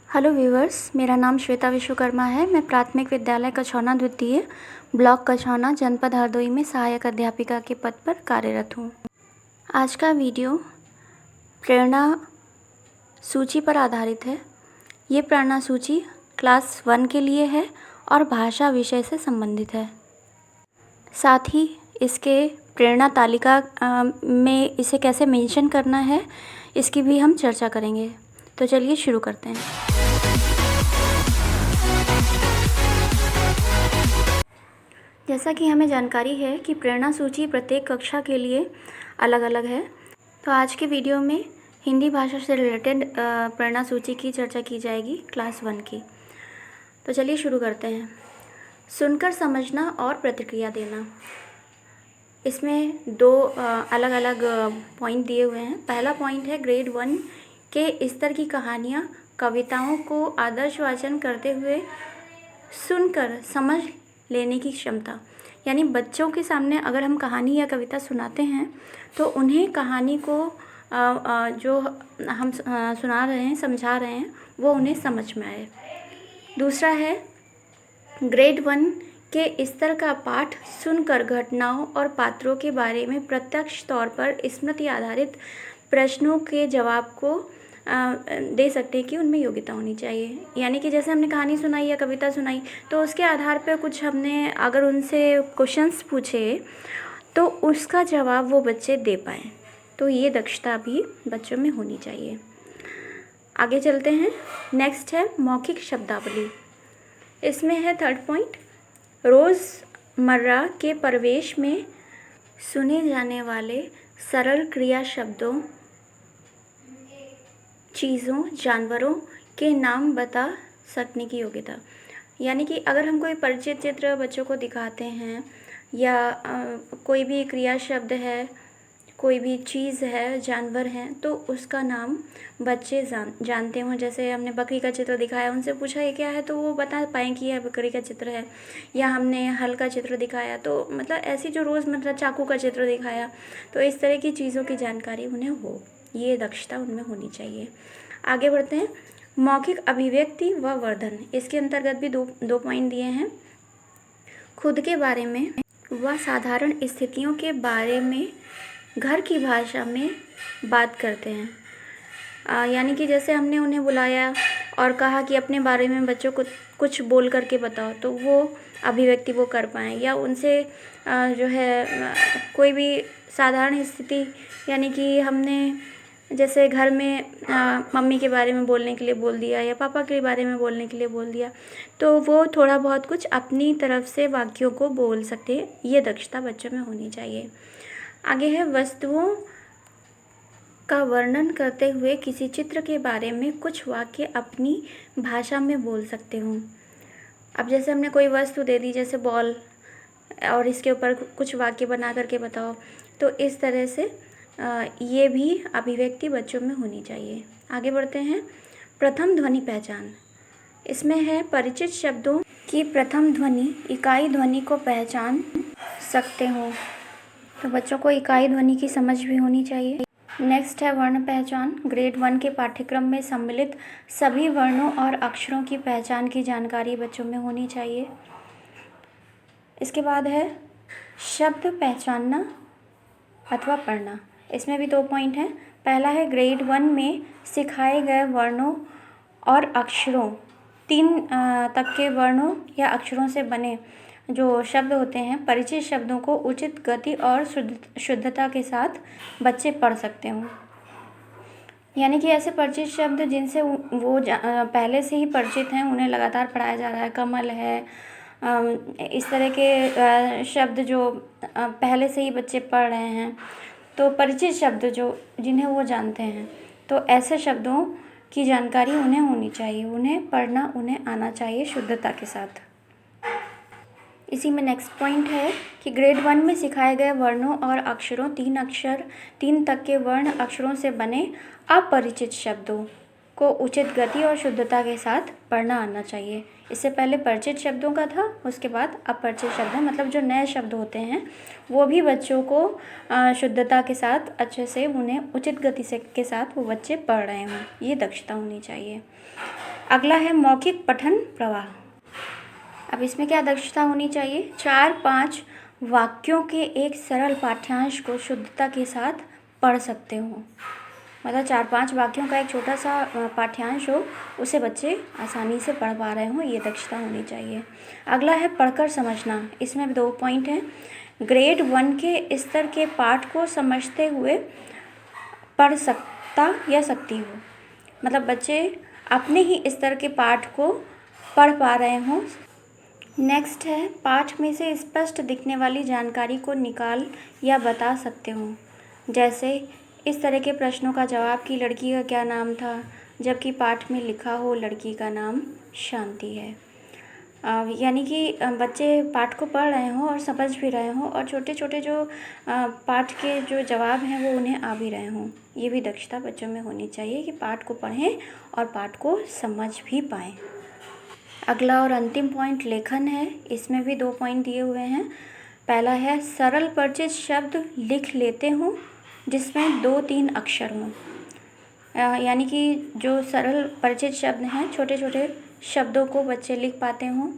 Hello viewers, मेरा नाम श्वेता विश्वकर्मा है। मैं प्राथमिक विद्यालय कछौना द्वितीय, ब्लॉक कछौना, जनपद हरदोई में सहायक अध्यापिका के पद पर कार्यरत हूँ। आज का वीडियो प्रेरणा सूची पर आधारित है। ये प्रेरणा सूची क्लास 1 के लिए है और भाषा विषय से संबंधित है। साथ ही इसके प्रेरणा तालिका में इसे कैसे मेंशन करना है, इसकी भी हम चर्चा करेंगे। तो चलिए शुरू करते हैं। जैसा कि हमें जानकारी है कि प्रेरणा सूची प्रत्येक कक्षा के लिए अलग अलग है, तो आज के वीडियो में हिंदी भाषा से रिलेटेड प्रेरणा सूची की चर्चा की जाएगी क्लास 1 की। तो चलिए शुरू करते हैं। सुनकर समझना और प्रतिक्रिया देना। इसमें दो अलग अलग पॉइंट दिए हुए हैं। पहला पॉइंट है ग्रेड 1 के स्तर की कहानियाँ, कविताओं को आदर्श वाचन करते हुए सुनकर समझ लेने की क्षमता। यानी बच्चों के सामने अगर हम कहानी या कविता सुनाते हैं तो उन्हें कहानी को जो हम सुना रहे हैं, समझा रहे हैं, वो उन्हें समझ में आए। दूसरा है ग्रेड 1 के स्तर का पाठ सुनकर घटनाओं और पात्रों के बारे में प्रत्यक्ष तौर पर स्मृति आधारित प्रश्नों के जवाब को दे सकते हैं कि उनमें योग्यता होनी चाहिए। यानी कि जैसे हमने कहानी सुनाई या कविता सुनाई तो उसके आधार पर कुछ हमने अगर उनसे क्वेश्चंस पूछे तो उसका जवाब वो बच्चे दे पाएँ, तो ये दक्षता भी बच्चों में होनी चाहिए। आगे चलते हैं। नेक्स्ट है मौखिक शब्दावली। इसमें है थर्ड पॉइंट, रोज़मर्रा के परिवेश में सुने जाने वाले सरल क्रिया शब्दों, चीज़ों, जानवरों के नाम बता सकने की योग्यता। यानी कि अगर हम कोई परिचित चित्र बच्चों को दिखाते हैं या कोई भी क्रिया शब्द है, कोई भी चीज़ है, जानवर हैं, तो उसका नाम बच्चे जानते हों। जैसे हमने बकरी का चित्र दिखाया, उनसे पूछा ये क्या है, तो वो बता पाएँ कि यह बकरी का चित्र है। या हमने हल का चित्र दिखाया, तो मतलब ऐसी जो रोज़मर्रा चाकू का चित्र दिखाया, तो इस तरह की चीज़ों की जानकारी उन्हें हो, ये दक्षता उनमें होनी चाहिए। आगे बढ़ते हैं। मौखिक अभिव्यक्ति व वर्धन। इसके अंतर्गत भी दो पॉइंट दिए हैं। खुद के बारे में व साधारण स्थितियों के बारे में घर की भाषा में बात करते हैं। यानी कि जैसे हमने उन्हें बुलाया और कहा कि अपने बारे में बच्चों को कुछ बोल करके बताओ, तो वो अभिव्यक्ति वो कर पाएँ। या उनसे जो है कोई भी साधारण स्थिति, यानी कि हमने जैसे घर में मम्मी के बारे में बोलने के लिए बोल दिया या पापा के बारे में बोलने के लिए बोल दिया, तो वो थोड़ा बहुत कुछ अपनी तरफ से वाक्यों को बोल सकते हैं। ये दक्षता बच्चों में होनी चाहिए। आगे है वस्तुओं का वर्णन करते हुए किसी चित्र के बारे में कुछ वाक्य अपनी भाषा में बोल सकते हो। अब जैसे हमने कोई वस्तु दे दी, जैसे बॉल, और इसके ऊपर कुछ वाक्य बना करके बताओ, तो इस तरह से ये भी अभिव्यक्ति बच्चों में होनी चाहिए। आगे बढ़ते हैं। प्रथम ध्वनि पहचान। इसमें है परिचित शब्दों की प्रथम ध्वनि, इकाई ध्वनि को पहचान सकते हो, तो बच्चों को इकाई ध्वनि की समझ भी होनी चाहिए। नेक्स्ट है वर्ण पहचान। ग्रेड 1 के पाठ्यक्रम में सम्मिलित सभी वर्णों और अक्षरों की पहचान की जानकारी बच्चों में होनी चाहिए। इसके बाद है शब्द पहचानना अथवा पढ़ना। इसमें भी 2 पॉइंट हैं। पहला है ग्रेड 1 में सिखाए गए वर्णों और अक्षरों, 3 तक के वर्णों या अक्षरों से बने जो शब्द होते हैं, परिचित शब्दों को उचित गति और शुद्धता के साथ बच्चे पढ़ सकते हों। यानी कि ऐसे परिचित शब्द जिनसे वो पहले से ही परिचित हैं, उन्हें लगातार पढ़ाया जा रहा है। कमल है, इस तरह के शब्द जो पहले से ही बच्चे पढ़ रहे हैं, तो परिचित शब्द जिन्हें वो जानते हैं, तो ऐसे शब्दों की जानकारी उन्हें होनी चाहिए। उन्हें पढ़ना उन्हें आना चाहिए शुद्धता के साथ। इसी में नेक्स्ट पॉइंट है कि ग्रेड 1 में सिखाए गए वर्णों और अक्षरों, 3 तक के वर्ण अक्षरों से बने अपरिचित शब्दों को उचित गति और शुद्धता के साथ पढ़ना आना चाहिए। इससे पहले परिचित शब्दों का था, उसके बाद अपरिचित शब्द है, मतलब जो नए शब्द होते हैं वो भी बच्चों को शुद्धता के साथ अच्छे से, उन्हें उचित गति से के साथ वो बच्चे पढ़ रहे हों, ये दक्षता होनी चाहिए। अगला है मौखिक पठन प्रवाह। अब इसमें क्या दक्षता होनी चाहिए? 4-5 वाक्यों के एक सरल पाठ्यांश को शुद्धता के साथ पढ़ सकते हो। मतलब 4-5 वाक्यों का एक छोटा सा पाठ्यांश हो, उसे बच्चे आसानी से पढ़ पा रहे हों, ये दक्षता होनी चाहिए। अगला है पढ़कर समझना। इसमें 2 पॉइंट हैं। ग्रेड 1 के स्तर के पाठ को समझते हुए पढ़ सकता या सकती हो। मतलब बच्चे अपने ही स्तर के पाठ को पढ़ पा रहे हों। नेक्स्ट है पाठ में से स्पष्ट दिखने वाली जानकारी को निकाल या बता सकते हो। जैसे इस तरह के प्रश्नों का जवाब कि लड़की का क्या नाम था, जबकि पाठ में लिखा हो लड़की का नाम शांति है। यानी कि बच्चे पाठ को पढ़ रहे हों और समझ भी रहे हों, और छोटे छोटे जो पाठ के जो जवाब हैं वो उन्हें आ भी रहे हों। ये भी दक्षता बच्चों में होनी चाहिए कि पाठ को पढ़ें और पाठ को समझ भी पाएँ। अगला और अंतिम पॉइंट लेखन है। इसमें भी 2 पॉइंट दिए हुए हैं। पहला है सरल परिचित शब्द लिख लेते हों जिसमें 2-3 अक्षर हों। यानी कि जो सरल परिचित शब्द हैं, छोटे छोटे शब्दों को बच्चे लिख पाते हों,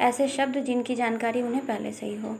ऐसे शब्द जिनकी जानकारी उन्हें पहले से ही हो।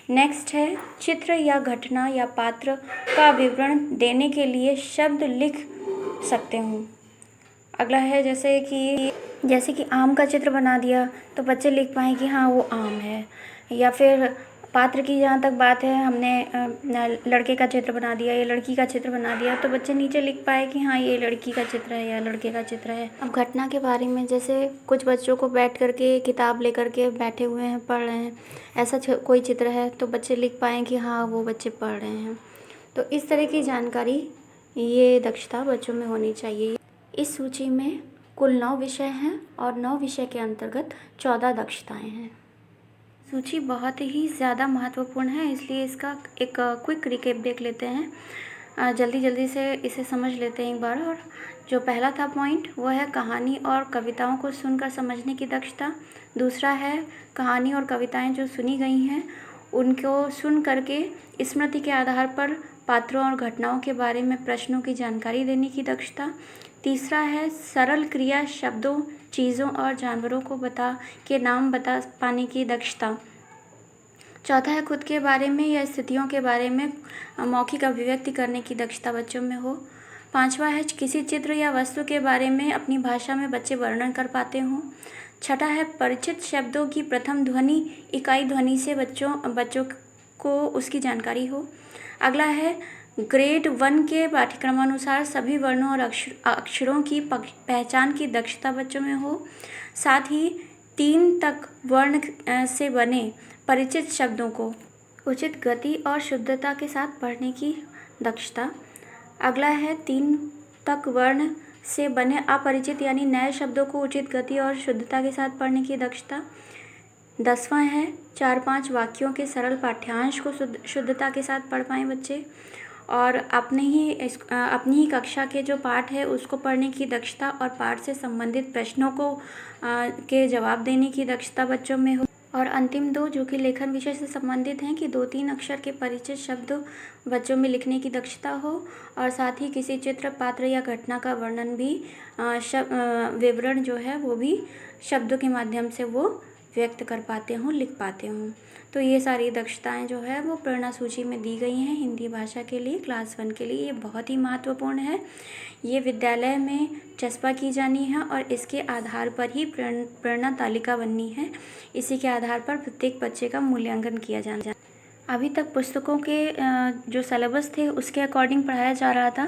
नेक्स्ट है चित्र या घटना या पात्र का विवरण देने के लिए शब्द लिख सकते हों। अगला है जैसे कि आम का चित्र बना दिया तो बच्चे लिख पाएँ कि हाँ वो आम है। या फिर पात्र की जहाँ तक बात है, हमने लड़के का चित्र बना दिया या लड़की का चित्र बना दिया तो बच्चे नीचे लिख पाए कि हाँ ये लड़की का चित्र है या लड़के का चित्र है। अब घटना के बारे में, जैसे कुछ बच्चों को बैठ करके किताब लेकर के बैठे हुए हैं, पढ़ रहे हैं, ऐसा कोई चित्र है तो बच्चे लिख पाएँ कि हाँ वो बच्चे पढ़ रहे हैं। तो इस तरह की जानकारी, ये दक्षता बच्चों में होनी चाहिए। इस सूची में कुल 9 विषय हैं और 9 विषय के अंतर्गत 14 दक्षताएं हैं। सूची बहुत ही ज़्यादा महत्वपूर्ण है, इसलिए इसका एक क्विक रिकेप देख लेते हैं। जल्दी से इसे समझ लेते हैं एक बार। और जो पहला था पॉइंट वो है कहानी और कविताओं को सुनकर समझने की दक्षता। दूसरा है कहानी और कविताएं जो सुनी गई हैं उनको सुन करके स्मृति के आधार पर पात्रों और घटनाओं के बारे में प्रश्नों की जानकारी देने की दक्षता। तीसरा है सरल क्रिया शब्दों, चीज़ों और जानवरों को नाम बता पाने की दक्षता। चौथा है खुद के बारे में या स्थितियों के बारे में मौखिक अभिव्यक्ति करने की दक्षता बच्चों में हो। पांचवा है किसी चित्र या वस्तु के बारे में अपनी भाषा में बच्चे वर्णन कर पाते हों। छठा है परिचित शब्दों की प्रथम ध्वनि इकाई ध्वनि से बच्चों को उसकी जानकारी हो। अगला है ग्रेड 1 के पाठ्यक्रमानुसार सभी वर्णों और अक्षरों की पहचान की दक्षता बच्चों में हो। साथ ही 3 तक वर्ण से बने परिचित शब्दों को उचित गति और शुद्धता के साथ पढ़ने की दक्षता। अगला है 3 तक वर्ण से बने अपरिचित यानी नए शब्दों को उचित गति और शुद्धता के साथ पढ़ने की दक्षता। 10वां है 4-5 वाक्यों के सरल पाठ्यांश को शुद्धता के साथ पढ़ पाएँ बच्चे। और अपनी ही कक्षा के जो पाठ है उसको पढ़ने की दक्षता और पाठ से संबंधित प्रश्नों के जवाब देने की दक्षता बच्चों में हो। और अंतिम 2 जो कि लेखन विषय से संबंधित हैं कि 2-3 अक्षर के परिचित शब्द बच्चों में लिखने की दक्षता हो। और साथ ही किसी चित्र, पात्र या घटना का वर्णन भी विवरण जो है वो भी शब्दों के माध्यम से वो व्यक्त कर पाते हों, लिख पाते हों। तो ये सारी दक्षताएं जो है वो प्रेरणा सूची में दी गई हैं हिंदी भाषा के लिए, क्लास 1 के लिए। ये बहुत ही महत्वपूर्ण है। ये विद्यालय में चस्पा की जानी है और इसके आधार पर ही प्रेरणा तालिका बननी है। इसी के आधार पर प्रत्येक बच्चे का मूल्यांकन किया जाना। अभी तक पुस्तकों के जो सिलेबस थे उसके अकॉर्डिंग पढ़ाया जा रहा था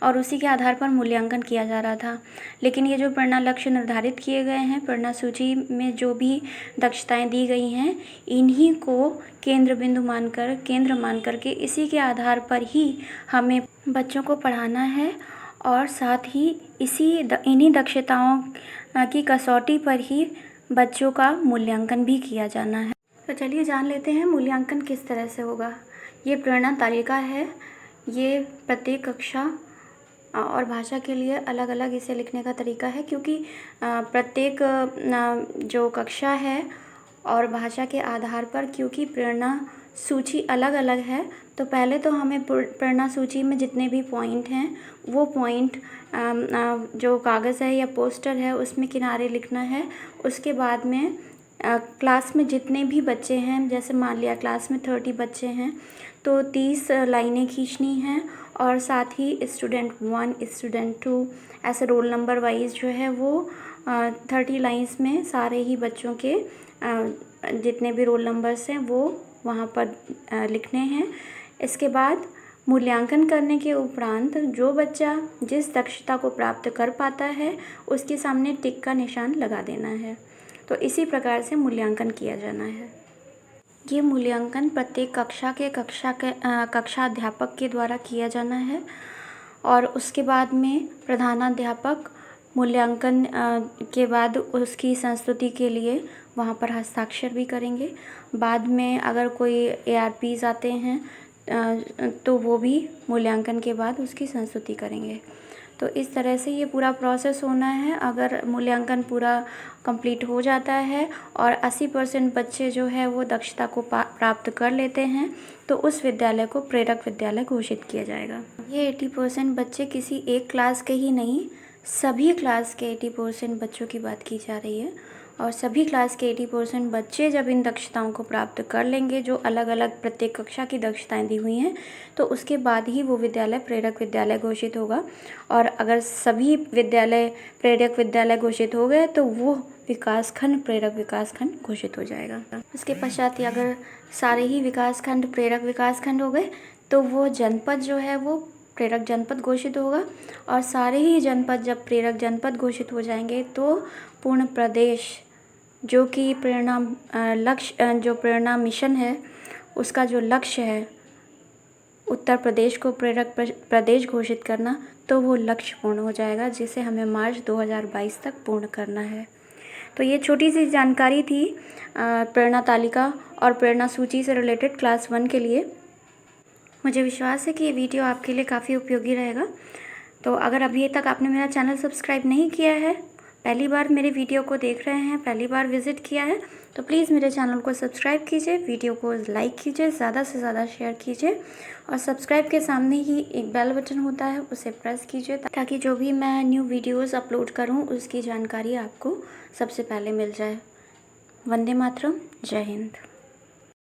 और उसी के आधार पर मूल्यांकन किया जा रहा था। लेकिन ये जो प्रेरणा लक्ष्य निर्धारित किए गए हैं, प्रेरणा सूची में जो भी दक्षताएं दी गई हैं, इन्हीं को केंद्र मान करके इसी के आधार पर ही हमें बच्चों को पढ़ाना है और साथ ही इन्हीं दक्षताओं की कसौटी पर ही बच्चों का मूल्यांकन भी किया जाना है। तो चलिए जान लेते हैं मूल्यांकन किस तरह से होगा। ये प्रेरणा तालिका है। ये प्रत्येक कक्षा और भाषा के लिए अलग अलग इसे लिखने का तरीका है, क्योंकि प्रत्येक जो कक्षा है और भाषा के आधार पर, क्योंकि प्रेरणा सूची अलग अलग है, तो पहले तो हमें प्रेरणा सूची में जितने भी पॉइंट हैं वो पॉइंट जो कागज़ है या पोस्टर है उसमें किनारे लिखना है। उसके बाद में क्लास में जितने भी बच्चे हैं, जैसे मान लिया क्लास में 30 बच्चे हैं तो 30 लाइनें खींचनी हैं, और साथ ही स्टूडेंट 1, स्टूडेंट 2, ऐसे रोल नंबर वाइज जो है वो 30 लाइन्स में सारे ही बच्चों के जितने भी रोल नंबर्स हैं वो वहाँ पर लिखने हैं। इसके बाद मूल्यांकन करने के उपरांत जो बच्चा जिस दक्षता को प्राप्त कर पाता है उसके सामने टिक का निशान लगा देना है। तो इसी प्रकार से मूल्यांकन किया जाना है। ये मूल्यांकन प्रत्येक कक्षा अध्यापक के द्वारा किया जाना है, और उसके बाद में प्रधानाध्यापक मूल्यांकन के बाद उसकी संस्तुति के लिए वहाँ पर हस्ताक्षर भी करेंगे। बाद में अगर कोई ARPs आते हैं तो वो भी मूल्यांकन के बाद उसकी संस्तुति करेंगे। तो इस तरह से ये पूरा प्रोसेस होना है। अगर मूल्यांकन पूरा कंप्लीट हो जाता है और 80% बच्चे जो है वो दक्षता को प्राप्त कर लेते हैं तो उस विद्यालय को प्रेरक विद्यालय घोषित किया जाएगा। ये 80% बच्चे किसी एक क्लास के ही नहीं, सभी क्लास के 80% बच्चों की बात की जा रही है, और सभी क्लास के 80% बच्चे जब इन दक्षताओं को प्राप्त कर लेंगे जो अलग अलग प्रत्येक कक्षा की दक्षताएं दी हुई हैं, तो उसके बाद ही वो विद्यालय प्रेरक विद्यालय घोषित होगा। और अगर सभी विद्यालय प्रेरक विद्यालय घोषित हो गए तो वो विकासखंड प्रेरक विकासखंड घोषित हो जाएगा। इसके पश्चात अगर सारे ही विकासखंड प्रेरक विकासखंड हो गए तो वो जनपद जो है वो प्रेरक जनपद घोषित होगा, और सारे ही जनपद जब प्रेरक जनपद घोषित हो जाएंगे तो पूर्ण प्रदेश जो कि प्रेरणा मिशन है उसका जो लक्ष्य है उत्तर प्रदेश को प्रेरक प्रदेश घोषित करना, तो वो लक्ष्य पूर्ण हो जाएगा जिसे हमें मार्च 2022 तक पूर्ण करना है। तो ये छोटी सी जानकारी थी प्रेरणा तालिका और प्रेरणा सूची से रिलेटेड क्लास 1 के लिए। मुझे विश्वास है कि ये वीडियो आपके लिए काफ़ी उपयोगी रहेगा। तो अगर अभी तक आपने मेरा चैनल सब्सक्राइब नहीं किया है, पहली बार मेरे वीडियो को देख रहे हैं, पहली बार विज़िट किया है, तो प्लीज़ मेरे चैनल को सब्सक्राइब कीजिए, वीडियो को लाइक कीजिए, ज़्यादा से ज़्यादा शेयर कीजिए, और सब्सक्राइब के सामने ही एक बेल बटन होता है उसे प्रेस कीजिए ताकि जो भी मैं न्यू वीडियोज़ अपलोड करूँ उसकी जानकारी आपको सबसे पहले मिल जाए। वंदे मातरम। जय हिंद।